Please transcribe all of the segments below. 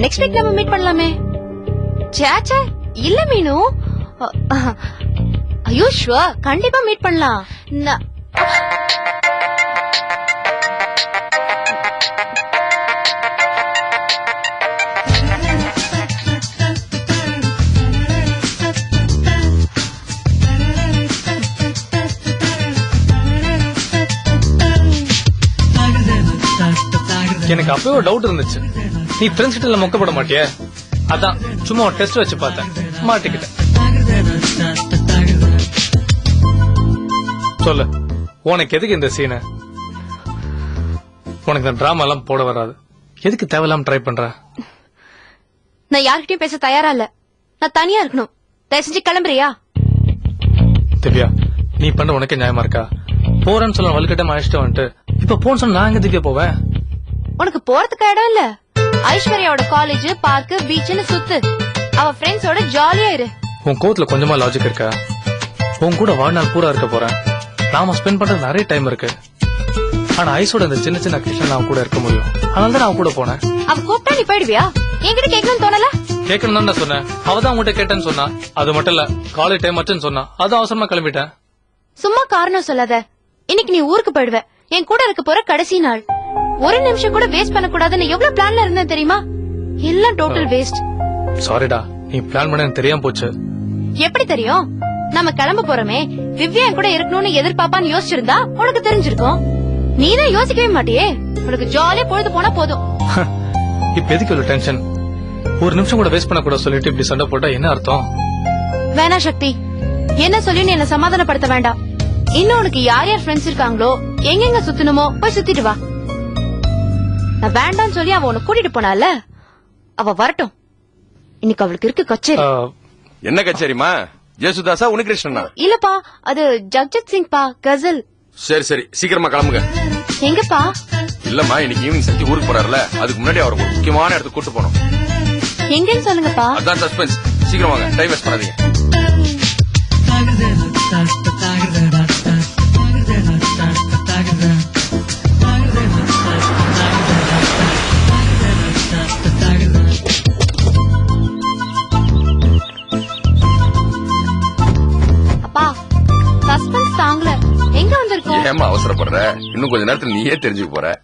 Next week நம்ம meet பண்ணலாமே. சேச்சே இல்ல மீனு. ஐயோ ஷுவர், கண்டிப்பா மீட் பண்ணலாம். எனக்கு அப்பவே ஒரு டவுட் இருந்துச்சு, நீ ஃப்ரெண்ட்ஸ் கிட்ட மொக்கப்பட மாட்டியே, அதான் சும்மா ஒரு டெஸ்ட் வச்சு பார்த்தேன், மாட்டிக்கிட்டேன். சொல்லு, உனக்கு எதுக்கு இந்த சீனு? உனக்கு இந்த டிராமா எல்லாம் போட வராது, எதுக்கு தேவையில்லாம ட்ரை பண்ற? நான் யார்கிட்டயும் பேச தயாரா இல்ல, நான் தனியா இருக்கணும். தயவு செஞ்சு கிளம்புறியா? திவ்யா, நீ பண்ண உனக்கே நியாயமா இருக்கா? போறேன்னு சொல்ல வலுக்கட்ட அழைச்சிட்டு வந்துட்டு இப்ப போன்னு சொன்ன நான் எங்க திவ்யா போவேன்? உனக்கு போறதுக்கு இடம் இல்ல. ஐஸ்வர்யாவோட காலேஜ், பார்க், பீச்னு சுத்து. அவ ஃப்ரெண்ட்ஸோட ஜாலியா இரு. உன் கோவத்துல கொஞ்சமா லாஜிக் இருக்கா? உன் கூட வாழ்நாள் பூரா இருக்க போறேன், நாம ஸ்பெண்ட் பண்றது நிறைய டைம் இருக்கு. ஆனா ஐஸோட இந்த சின்ன சின்ன அக்கேஷன் நான் கூட இருக்க முடியும், அதனால தான் நான் கூட போனேன். அவ கூப்பிட்டா நீ போயிடுவியா? என்கிட்ட கேட்கணும்னு தோணல? கேட்கணும் தான் சொன்னேன், அவதான் உங்ககிட்ட கேட்டேன்னு சொன்னா. அது மட்டும் இல்ல, காலேஜ் டைம் ஆச்சுன்னு சொன்னா, அது அவசரமா கிளம்பிட்டேன். சும்மா காரணம் சொல்லாத. இன்னைக்கு நீ ஊருக்கு போயிடுவ, என் கூட இருக்க போற கடைசி நாள். ஒரு நிமிஷம் கூட வேஸ்ட் பண்ண கூடாதுன்னு எவ்வளவு பிளான்ல இருந்தேன் தெரியுமா? எல்லாம் டோட்டல் வேஸ்ட். சாரிடா, நீ பிளான் பண்ண தெரியாம போச்சு. எப்படி தெரியும்? நம்ம கிளம்ப போறோமே, திவ்யா என் கூட இருக்கணும்னு எதிர்பார்ப்பான்னு யோசிச்சிருந்தா உனக்கு தெரிஞ்சிருக்கும். நீதான் யோசிக்கவே மாட்டியே. உனக்கு ஜாலியா பொழுது போனா போதும். இப்ப எதுக்கு ஒரு டென்ஷன்? ஒரு நிமிஷம் கூட வேஸ்ட் பண்ண கூட சொல்லிட்டு இப்படி சண்டை போட்டா என்ன அர்த்தம்? வேணா சக்தி, என்ன சொல்லி நீ என்ன சமாதானப்படுத்த வேண்டாம். இன்னும் உனக்கு யார் யார் ஃப்ரெண்ட்ஸ் இருக்காங்களோ, எங்கெங்க சுத்தணுமோ போய் சுத்திட்டு வா. நான் வேண்டான்னு சொல்லி அவ உன்னை கூட்டிட்டு போனால, அவ வரட்டும். இன்னைக்கு அவளுக்கு இருக்கு கச்சேரி. என்ன கச்சேரிமா? ஜேசுதாசா உனிகிருஷ்ணனா? இல்லப்பா, அது ஜக்ஜித் சிங் பா, கசல். சரி சரி, சீக்கிரமா கிளம்புங்க. எங்கப்பா? இல்லம்மா, இன்னைக்கு ஈவினிங் சக்தி ஊருக்கு போறாருல, அதுக்கு முன்னாடி அவருக்கு ஒரு முக்கியமான இடத்துக்கு கூட்டு போனோம். எங்கன்னு சொல்லுங்கப்பா. அதான் சஸ்பென்ஸ். சீக்கிரம் வாங்க, டைம் வேஸ்ட் பண்ணாதீங்க. அப்பா, சஸ்பென்ஸ் தாங்கல. எங்க வந்திருக்கோம்? ஏமா அவசரப்படுற? இன்னும் கொஞ்ச நேரத்துல நீயே தெரிஞ்சுக்க போற.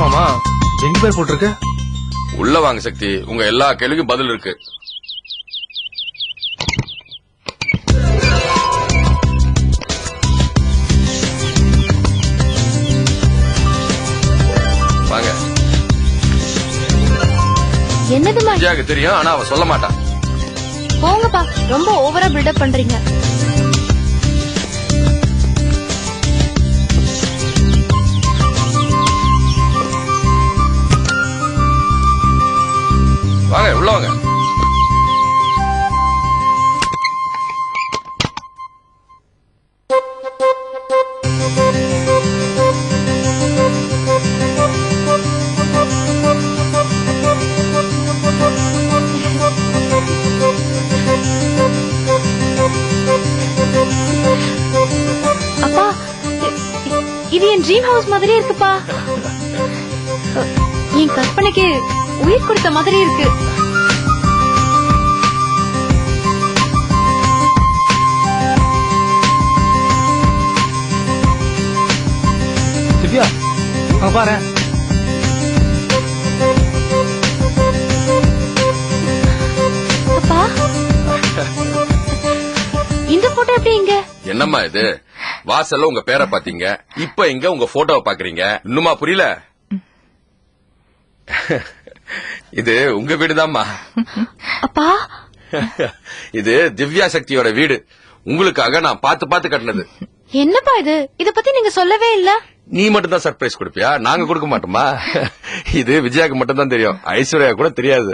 மாமா, எங்க பேர் போட்டிருக்க? உள்ள வாங்க சக்தி, உங்க எல்லா கேள்விக்கும் பதில் இருக்கு. வாங்க. என்னதுமா? தெரியும், ஆனா அவ சொல்ல மாட்டான். போங்கப்பா, ரொம்ப ஓவரா பில்டப் பண்றீங்க. வாங்க, உள்ள வாங்க. அப்பா, இது என் ட்ரீம் ஹவுஸ் மாதிரி இருக்குப்பா. என் கற்பனைக்கு உயிர் கொடுத்த மாதிரி இருக்கு. திவ்யா, அங்க பாரு. அப்பா, இந்த போட்டோ எப்படி இங்க? என்னம்மா இது? வாசல்ல உங்க பேரை பாத்தீங்க, இப்ப இங்க உங்க போட்டோவை பாக்குறீங்க. இன்னுமா புரியல? இது உங்க வீடுதாம்மா. அப்பா, இது திவ்யா சக்தியோட வீடு. உங்களுக்காக நான் பார்த்து பார்த்து கட்டினது. என்னப்பா இது? இத பத்தி நீங்க சொல்லவே இல்ல. நீ மட்டும் தான் சர்ப்ரைஸ் கொடுப்பியா? நாங்க கொடுக்க மாட்டோமா? இது விஜயாக்கு மட்டும் தான் தெரியும், ஐஸ்வர்யா கூட தெரியாது.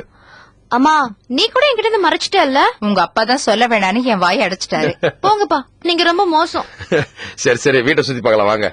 அம்மா நீ கூட என்கிட்ட இருந்து மறைச்சிட்டல்ல. உங்க அப்பா தான் சொல்ல வேணான்னு என் வாயை அடைச்சிட்டாரு. போங்கப்பா, நீங்க ரொம்ப மோசம். சரி சரி, வீட்டை சுத்தி பார்க்கலாம் வாங்க.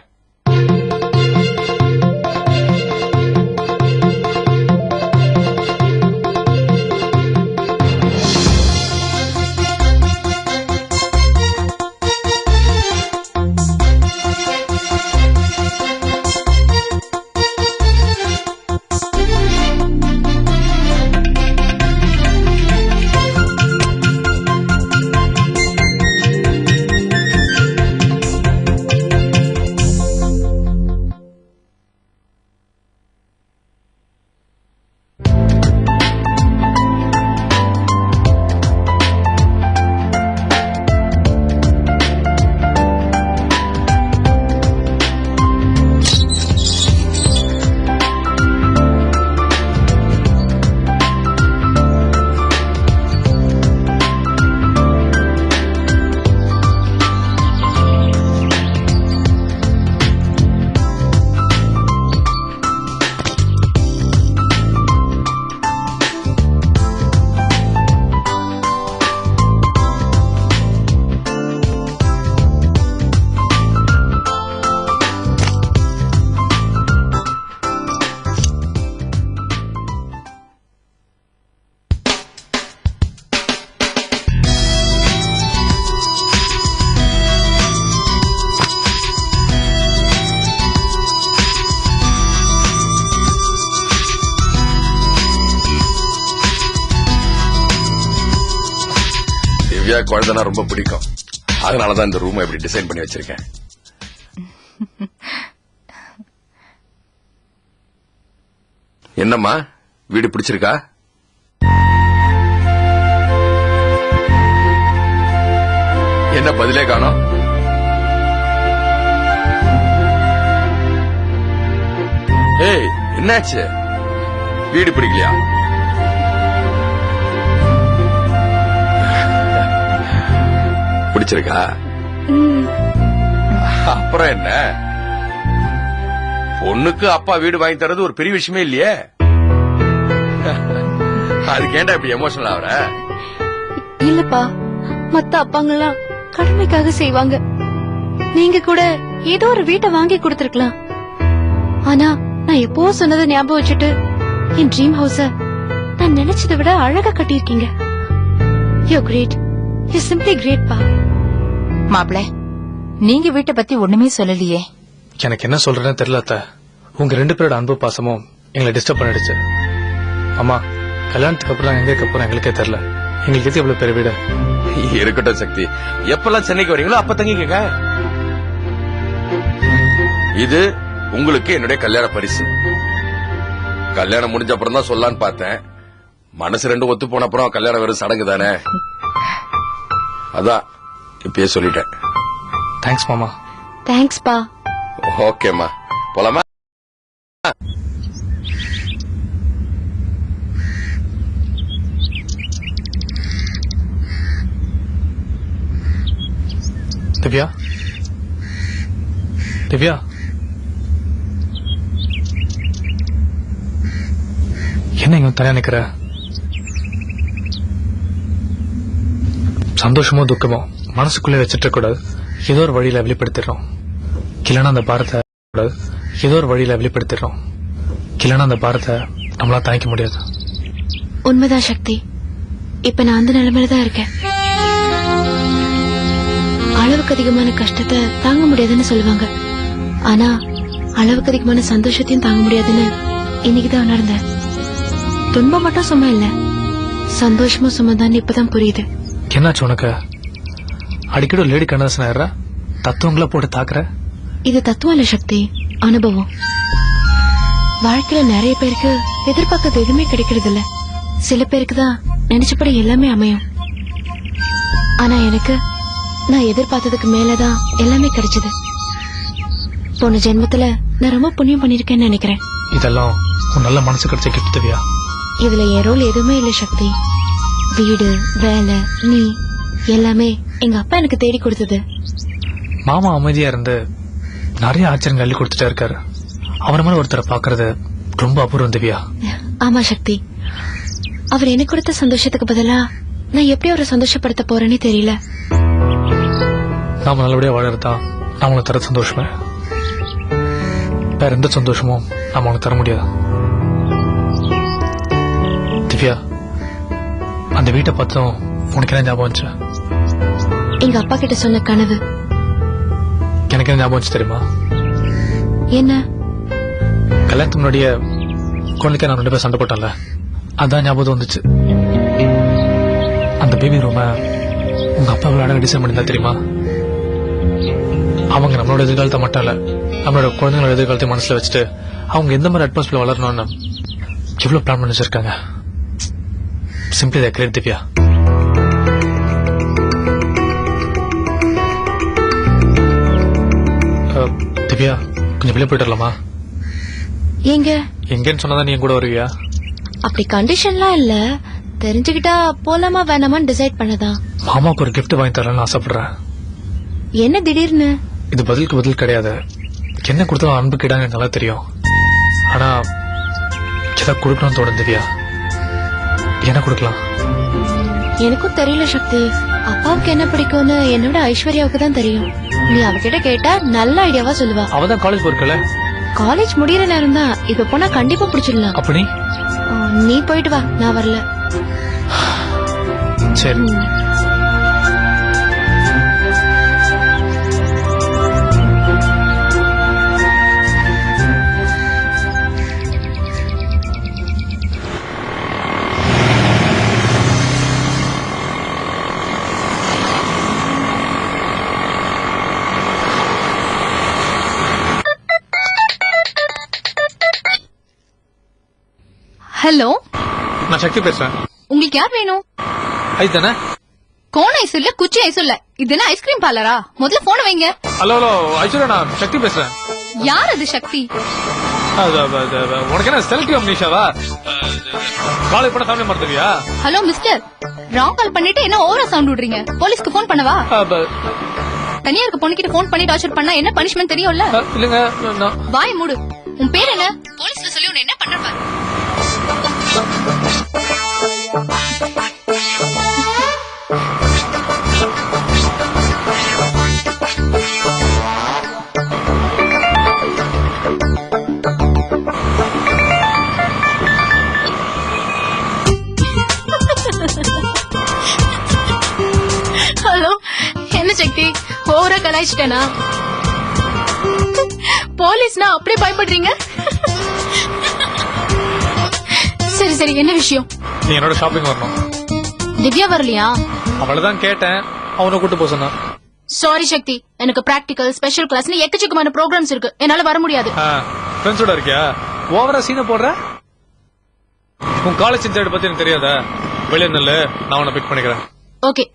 திவ்யா குழந்தைனா ரொம்ப பிடிக்கும், அதனாலதான் இந்த ரூம் இப்படி டிசைன் பண்ணி வச்சிருக்கேன். என்னம்மா வீடு பிடிச்சிருக்கா? என்ன பதிலே காணோம்? ஏய் என்னாச்சு, வீடு பிடிக்கலையா? பிடிச்சிருக்கா? அப்புறம் என்ன, பொண்ணுக்கு அப்பா வீடு வாங்கி தரது ஒரு பெரிய விஷயமே இல்லையே. அதுக்கு ஏன்டா இப்படி எமோஷனல் ஆவற? இல்லப்பா, மத்த அப்பாங்கெல்லாம் கடமைக்காக செய்வாங்க. நீங்க கூட ஏதோ ஒரு வீட்டை வாங்கி கொடுத்திருக்கலாம். ஆனா நான் எப்போ சொன்னதை ஞாபகம் வச்சுட்டு என் ட்ரீம் ஹவுஸ நான் நினைச்சதை விட அழகா கட்டியிருக்கீங்க. You great, you simply great பா. மாப்பிள, நீங்க வீட்டை பத்தி ஒண்ணுமே சொல்லலையே. எனக்கு என்ன சொல்றேன்னு தெரியல அத்தை. உங்க 2 பேரோட அன்பு பாசமும் எங்களை டிஸ்டர்ப் பண்ணிடுச்சு. அம்மா, கல்யாணத்துக்கு அப்புறம் எங்க இருக்க போறோம் எங்களுக்கே தெரியல. எங்களுக்கு எது எவ்வளவு பெரிய வீடு. இருக்கட்டும் சக்தி, எப்பெல்லாம் சென்னைக்கு வரீங்களோ அப்ப தங்கிக்கங்க. இது உங்களுக்கு என்னுடைய கல்யாண பரிசு. கல்யாணம் முடிஞ்ச அப்புறம் தான் சொல்லலான்னு பார்த்தேன், மனசு ரெண்டும் ஒத்து போன அப்புறம் கல்யாணம் வெறும் சடங்கு தானே, அதான் இப்பயே சொல்லிட்டேன். தேங்க்ஸ் மாமா. தேங்க்ஸ் பா. ஓகேம்மா, போலாமா? திவ்யா, திவ்யா, என்ன இங்க தனியா நிக்கிற? சந்தோஷமோ துக்கமோ மனசுக்குள்ளே வச்சிட்டு கூடாது, ஏதோ ஒரு வழியில வெளிப்படுத்திடுறோம். இல்லைன்னா அந்த பாரத்தை ஏதோ ஒரு வழியில வெளிப்படுத்திடுறோம். இல்லைன்னா அந்த பாரத்தை நம்மளா தாங்கிக்க முடியாது. உண்மைதான் சக்தி, இப்ப நான் அந்த நிலைமையில தான் இருக்கேன். அளவுக்கு அதிகமான கஷ்டத்தை தாங்க முடியாதுன்னு சொல்லுவாங்க, ஆனா அளவுக்கு அதிகமான சந்தோஷத்தையும் தாங்க முடியாதுன்னு இன்னைக்குதான் உணர்ந்தேன். துன்பம் மட்டும் சும்மா இல்ல, சந்தோஷமும் சும்மாதான் இப்பதான் புரியுது. என்னாச்சு உனக்கு? அடிக்கடி லேடி கண்ணதாசன் ஆயிடுற, தத்துவங்களை போட்டு தாக்குற. இது தத்துவம் இல்ல சக்தி, அனுபவம். வாழ்க்கையில நிறைய பேருக்கு எதிர்பார்க்கறது எதுவுமே கிடைக்கிறது இல்ல. சில பேருக்கு தான் நினைச்சபடி எல்லாமே அமையும். ஆனா எனக்கு நான் எதிர்பார்த்ததுக்கு மேலதான் எல்லாமே கிடைச்சது. போன ஜென்மத்துல நான் ரொம்ப புண்ணியம் பண்ணிருக்கேன்னு நினைக்கிறேன். இதெல்லாம் உன் நல்ல மனசு கிடைச்ச கிஃப்ட் திவ்யா. இதுல என் ரோல் எதுவுமே இல்ல சக்தி. வீடு, வேலை, நீ எல்லாமே எங்க அப்பா எனக்கு தேடி கொடுத்தது. மாமா அமைதியா இருந்து நிறைய ஆச்சரியங்கள் அள்ளி கொடுத்துட்டே இருக்காரு. அவரை மாதிரி ஒருத்தரை பாக்குறது ரொம்ப அபூர்வம் திவ்யா. ஆமா சக்தி, அவர் எனக்கு கொடுத்த சந்தோஷத்துக்கு பதிலா நான் எப்படி அவரை சந்தோஷப்படுத்த போறேன்னே தெரியல. நாம நல்லபடியா வாழறதா நாம உனக்கு தர சந்தோஷமே. வேற எந்த சந்தோஷமும் நாம உனக்கு தர முடியாது. திவ்யா, அந்த வீட்டை பார்த்தோம் உனக்கு என்ன ஞாபகம் வந்துச்சு? எங்க அப்பா கிட்ட சொன்ன கனவு. எனக்கு என்ன ஞாபகம் வந்துச்சு தெரியுமா? என்ன? கல்யாணத்துக்கு முன்னாடியே குழந்தைக்கு நான் 2 பேர் சண்டை போட்டோம்ல, அதான் ஞாபகம் வந்துச்சு. அந்த பேபி ரூம உங்க அப்பா அழகாக டிசைன் பண்ணிருந்தா தெரியுமா? அவங்க நம்மளோட எதிர்காலத்தை மட்டும் இல்ல, நம்மளோட குழந்தைங்களோட எதிர்காலத்தை மனசுல வச்சுட்டு அவங்க எந்த மாதிரி அட்மாஸ்பியர் வளரணும்னு எவ்வளவு பிளான் பண்ணி வச்சிருக்காங்க. Simply the great Divya. Divya, கொஞ்சம் வெளியே போயிட்டு வரலாமா? எங்க? எங்கன்னு சொன்னதா நீ கூட வருவியா? அப்படி கண்டிஷன்லாம் இல்ல, தெரிஞ்சுக்கிட்டா போலாமா வேணாமான்னு டிசைட் பண்ணதா. மாமாவுக்கு ஒரு கிஃப்ட் வாங்கி தரலாம்னு ஆசைப்படுறேன். என்ன திடீர்னு? இது பதிலுக்கு பதில் கிடையாது. என்ன கொடுத்தாலும் அன்பு கிடான்னு எனக்கு நல்லா தெரியும். ஆனா எதை கொடுக்கணும்னு தோணும் திவ்யா. என்ன கொடுக்கலாம்? எனக்கும் தெரியல சக்தி. அப்பாவுக்கு என்ன பிடிக்கும்னு என்னோட ஐஸ்வர்யாவுக்கு தான் தெரியும். நீ அவகிட்ட கேட்டா நல்ல ஐடியாவா சொல்லுவா. அவதான் காலேஜ் போயிருக்கல. காலேஜ் முடியற நேரம் தான், இப்ப போனா கண்டிப்பா பிடிச்சிடலாம். அப்படி நீ போயிட்டு வா, நான் வரல. சரி. ஹலோ, நான் சக்தி பேசுறேன். உங்களுக்கு யார் வேணும்? ஐஸ் தானே? கோன் ஐஸ் இல்ல, குச்சி ஐஸ் இல்ல. இது என்ன ஐஸ்கிரீம் பார்லரா? முதல்ல போன் வைங்க. ஹலோ ஹலோ ஐஸ்வர்யா, நான் சக்தி பேசுறேன். யார் அது சக்தி? உனக்கு என்ன செலக்டிவ் அம்னீஷாவா? காலேஜ் பண்ண ஃபேமிலி மறந்துவியா? ஹலோ மிஸ்டர், ராங் கால் பண்ணிட்டு என்ன ஓவரா சவுண்ட் விடுறீங்க? போலீஸ்க்கு போன் பண்ணவா? தனியா இருக்க பொண்ணுகிட்ட போன் பண்ணி டார்ச்சர் பண்ணா என்ன பனிஷ்மெண்ட் தெரியும்ல? இல்லங்க. வாய் மூடு. உன் பேர் என்ன? போலீஸ்ல சொல்லி உன்னை என்ன பண்ணுவ? ஹலோ, என்ன சக்தி, ஓவரா கலாய்ச்சிட்டேனா? போலீஸ்னா அப்படியே பயப்படுறீங்க? சரி சரி, என்ன விஷயம்? நீ என்னோட ஷாப்பிங் வரணும். திவ்யா வரலையா? அவளதான் கேட்டேன், அவனை கூட்டு போக சொன்னான். சாரி சக்தி, எனக்கு பிராக்டிகல் ஸ்பெஷல் கிளாஸ்னு எக்கச்சக்கமான ப்ரோக்ராம்ஸ் இருக்கு, என்னால வர முடியாது. ஃப்ரெண்ட்ஸோட இருக்கியா? ஓவரா சீனை போடுற? உன் காலேஜ் இன்சைட் பத்தி எனக்கு தெரியாதா? வெளியே நல்ல நான் உன்னை பிக் பண்ணிக்கிறேன். ஓகே.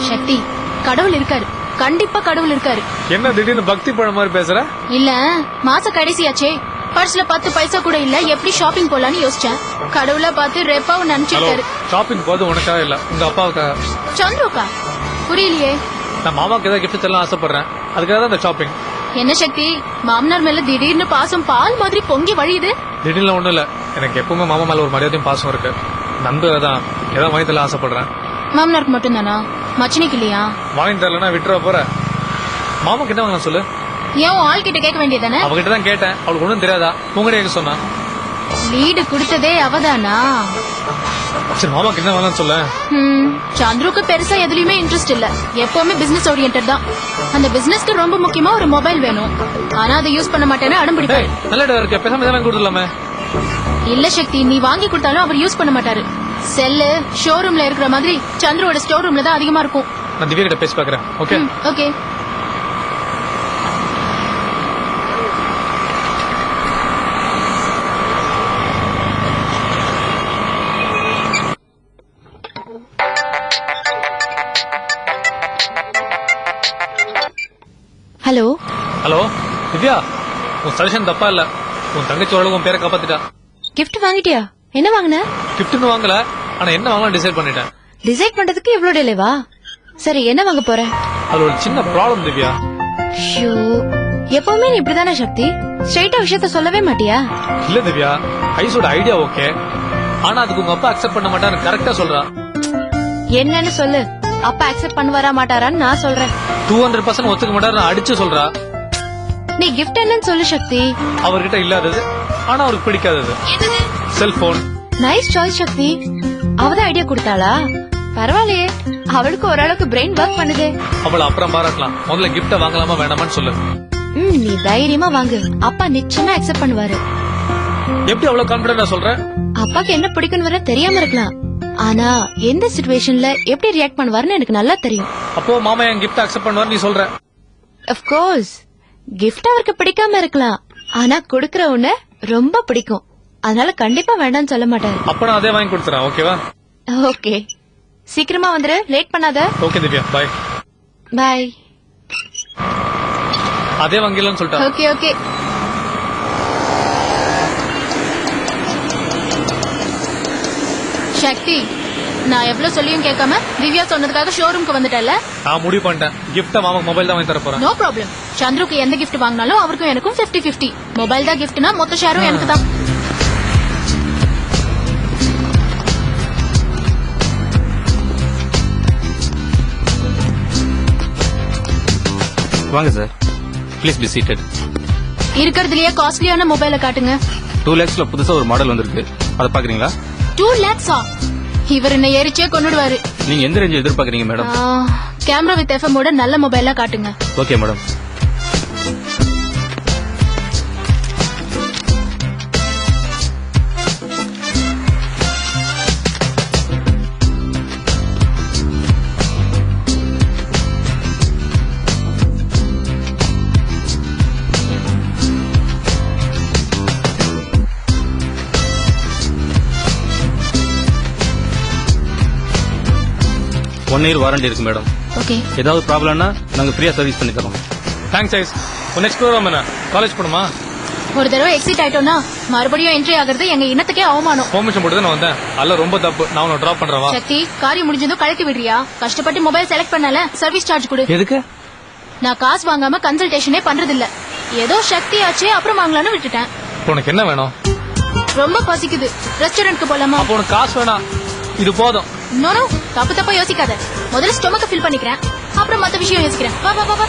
சக்தி, கடவுள் இருக்காரு, கண்டிப்பா கடவுள் இருக்காரு. என்ன திடீர்னு பக்தி பழம் மாதிரி பேசுற? இல்ல, மாச கடைசியாச்சே, பர்ஸ்ல 10 பைசா கூட இல்ல, எப்படி ஷாப்பிங் போலான்னு யோசிச்சேன். கடவுளா பார்த்து ரெப்பாவை நினைச்சிருக்காரு. ஷாப்பிங் போது உனக்காக இல்ல, உங்க அப்பாவுக்காக. சந்துருக்கா? புரியலையே. நான் மாமாக்கு ஏதாவது கிஃப்ட் எல்லாம் ஆசைப்படுறேன், அதுக்காக தான் இந்த ஷாப்பிங். என்ன சக்தி, மாமனார் மேல திடீர்னு பாசம் பால் மாதிரி பொங்கி வழியுது. திடீர்னு ஒண்ணும் இல்ல, எனக்கு எப்பவுமே மாமா மேல ஒரு மரியாதையும் பாசம் இருக்கு. நண்பர் தான் ஏதாவது வாங்கி தரலாம் ஆசைப்படுறேன். மாமனாருக்கு மட்டும் தானா? மச்சினிக்கு இல்லையா? வாங்கி தரலன்னா விட்டுற போற. மாமாக்கு என்ன வாங்கலாம் சொல்லு. ஏன் ஆள் கிட்ட கேட்க வேண்டியதானே? அவகிட்ட தான் கேட்டேன், அவளுக்கு ஒண்ணும் தெரியாதா? உங்ககிட்ட கேட்க சொன்னா. லீடு கொடுத்ததே அவதானா? சரி, மாமாக்கு என்ன வாங்கலாம் சொல்ல. சந்துருக்கு பெருசா எதுலயுமே இன்ட்ரெஸ்ட் இல்ல, எப்பவுமே பிசினஸ் ஓரியன்டட் தான். அந்த பிசினஸ்க்கு ரொம்ப முக்கியமா ஒரு மொபைல் வேணும், ஆனா அதை யூஸ் பண்ண மாட்டேன்னு அடம்பிடிப்பாரு. நல்ல இடம் இருக்கு, பேசாம இதெல்லாம் கொடுத்துடலாமே. இல்ல சக்தி, நீ வாங்கி கொடுத்தாலும் அவர் யூஸ் பண்ண மாட்டாரு. செல்லு ஷோரூம்ல இருக்கிற மாதிரி சந்துருவோட ஸ்டோர் ரூம்ல தான் அதிகமா இருக்கும். நான் திவ்யா கிட்ட பேசி பாக்குறேன். Okay okay. திவ்யா உன் சஜஷன் தப்பா இல்ல. உன் தங்கச்சி ஓரளவு உன் பேரை காப்பாத்திட்டா. கிஃப்ட் வாங்கிட்டியா? என்ன வாங்கின? கிஃப்ட்னு வாங்கல, ஆனா என்ன வாங்கலாம் டிசைட் பண்ணிட்டேன். டிசைட் பண்றதுக்கு இவ்ளோ டிலேவா? சரி, என்ன வாங்க போற? அது ஒரு சின்ன ப்ராப்ளம் திவ்யா. ஷோ, எப்பவுமே நீ இப்படிதானே சக்தி? ஸ்ட்ரைட்டா விஷயத்த சொல்லவே மாட்டியா? இல்ல திவ்யா, ஐஸோட ஐடியா ஓகே, ஆனா அதுக்கு உங்க அப்பா அக்செப்ட் பண்ண மாட்டாரு. கரெக்டா சொல்றா. என்னன்னு சொல்லு. அப்பா அக்செப்ட் பண்ணுவாரா மாட்டாரான்னு நான் சொல்றேன். 200% ஒத்துக்க மாட்டாரு, நான் அடிச்சு சொல்றா. நீ கிஃப்ட் என்னன்னு சொல்லு சக்தி. அவர்கிட்ட இல்லாதது, ஆனா அவருக்கு பிடிக்காதது செல்போன். நைஸ் சாய்ஸ் சக்தி. அவதான் ஐடியா கொடுத்தாளா? பரவாயில்லையே, அவளுக்கு ஓரளவுக்கு பிரெயின் ஒர்க் பண்ணுதே. அவளை அப்புறம் பாராட்டலாம். முதல்ல கிஃப்ட வாங்கலாமா வேணாமான்னு சொல்லு. நீ தைரியமா வாங்கு. அப்பா நிச்சயமா அக்செப்ட் பண்ணுவாரு. எப்படி அவ்வளவு கான்பிடண்டா சொல்ற? அப்பாக்கு என்ன பிடிக்கும்னு வர தெரியாம இருக்கலாம், ஆனா எந்த சிச்சுவேஷன்ல எப்படி ரியாக்ட் பண்ணுவாருன்னு எனக்கு நல்லா தெரியும். அப்போ மாமா என் கிஃப்ட் அக்செப்ட் பண்ணுவாரு நீ சொல்ற? Of course, gift அவருக்கு பிடிக்காம இருக்கலாம், ஆனா குடுக்கற உன்ன ரொம்ப பிடிக்கும். அதனால கண்டிப்பா வேண்டாம்னு சொல்ல மாட்டாரு. அப்ப நான் அதே வாங்கி கொடுத்துறேன். ஓகேவா? ஓகே, சீக்கிரமா வந்துரு, லேட் பண்ணாத. ஓகே திவ்யா, பாய். பாய். அதே வாங்கிடலாம்னு சொல்லிட்டா. Okay okay. சக்தி, நான் எவ்வளவு சொல்லியும் கேட்காம திவ்யா சொன்னதுக்காக ஷோரூம்க்கு வந்துட்டல. நான் முடிவு பண்ணிட்டேன், கிஃப்ட மாமா மொபைல் தான் வாங்கி தர போறேன். No problem. சந்துருக்கு எந்த கிஃப்ட் வாங்கினாலும் அவருக்கும் எனக்கும் 50-50. மொபைல் தான் கிஃப்ட்னா மொத்த ஷேரும் எனக்கு தான். வாங்க சார், ப்ளீஸ் பி சீட்டட். இருக்கிறதுலயே காஸ்ட்லியான மொபைலை காட்டுங்க. 2 lakhsல புதுசா ஒரு மாடல் வந்திருக்கு, அதை பாக்குறீங்களா? 2 lakhs-ஆ? இவர் என்ன ஏறிச்சே கொன்னுடுவாரு. நீங்க எந்த ரேஞ்ச் எதிர்பார்க்கறீங்க மேடம்? கேமரா வித் எஃப்எம் ஓட நல்ல மொபைலா காட்டுங்க. Okay madam. One year warranty இருக்கு மேடம். ஓகே. ஏதாவது ப்ராப்ளம்னா நாங்க ஃப்ரீயா சர்வீஸ் பண்ணி தரோம். தேங்க்ஸ் ஐஸ். நெக்ஸ்ட் ப்ரோக்ராம் என்ன? காலேஜ் போணுமா? ஒரு தடவை எக்ஸிட் ஆயிட்டோம்னா மறுபடியும் என்ட்ரி ஆகிறது எங்க இனத்துக்கே அவமானம். பெர்மிஷன் போட்டு தான் நான் வந்தேன். அல்ல ரொம்ப தப்பு. நான் உன்னை டிராப் பண்றவா? சக்தி, காரியம் முடிஞ்சதும் கழட்டி விடுறியா? கஷ்டப்பட்டு மொபைல் செலக்ட் பண்ணல, சர்வீஸ் சார்ஜ் கொடு. எதுக்கு? நான் காசு வாங்காம கன்சல்டேஷனே பண்றது இல்ல. ஏதோ சக்தி ஆச்சே அப்புறம் வாங்கலாம்னு விட்டுட்டேன். உனக்கு என்ன வேணும்? ரொம்ப பசிக்குது, ரெஸ்டாரண்ட்க்கு போலாமா? அப்போ உனக்கு காசு வேணாம், இது போதும். நோ, தப்பு தப்பா யோசிக்காத. முதல்ல ஸ்டொமக்க ஃபில் பண்ணிக்கிறேன், அப்புறம் மத்த விஷயம் யோசிக்கிறேன். வா வா வா வா.